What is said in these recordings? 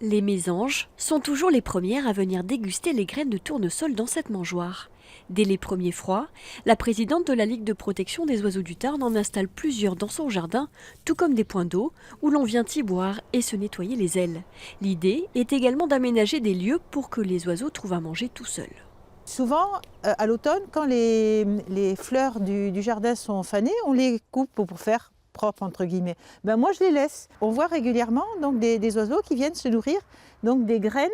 Les mésanges sont toujours les premières à venir déguster les graines de tournesol dans cette mangeoire. Dès les premiers froids, la présidente de la Ligue de protection des oiseaux du Tarn en installe plusieurs dans son jardin, tout comme des points d'eau où l'on vient y boire et se nettoyer les ailes. L'idée est également d'aménager des lieux pour que les oiseaux trouvent à manger tout seuls. Souvent, à l'automne, quand les fleurs du jardin sont fanées, on les coupe pour faire propre, entre guillemets. Moi, je les laisse. On voit régulièrement donc, des oiseaux qui viennent se nourrir donc, des graines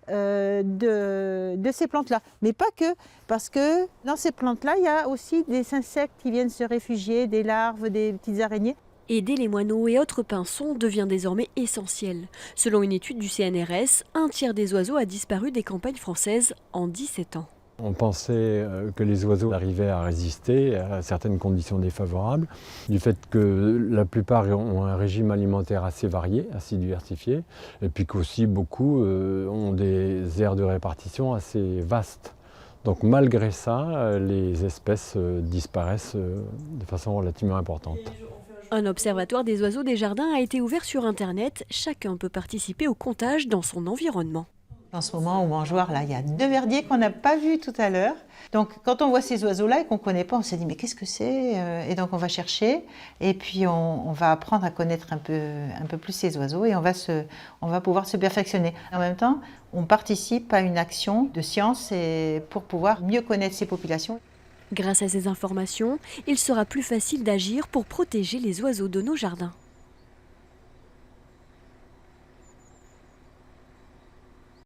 de ces plantes-là. Mais pas que, parce que dans ces plantes-là, il y a aussi des insectes qui viennent se réfugier, des larves, des petites araignées. Aider les moineaux et autres pinsons devient désormais essentiel. Selon une étude du CNRS, un tiers des oiseaux a disparu des campagnes françaises en 17 ans. On pensait que les oiseaux arrivaient à résister à certaines conditions défavorables, du fait que la plupart ont un régime alimentaire assez varié, assez diversifié, et puis qu'aussi beaucoup ont des aires de répartition assez vastes. Donc malgré ça, les espèces disparaissent de façon relativement importante. Un observatoire des oiseaux des jardins a été ouvert sur Internet. Chacun peut participer au comptage dans son environnement. En ce moment, au mangeoire, là, il y a 2 verdiers qu'on n'a pas vus tout à l'heure. Donc, quand on voit ces oiseaux-là et qu'on ne connaît pas, on s'est dit, mais qu'est-ce que c'est? Et donc, on va chercher. Et puis, on va apprendre à connaître un peu plus ces oiseaux et on va pouvoir se perfectionner. En même temps, on participe à une action de science pour pouvoir mieux connaître ces populations. Grâce à ces informations, il sera plus facile d'agir pour protéger les oiseaux de nos jardins.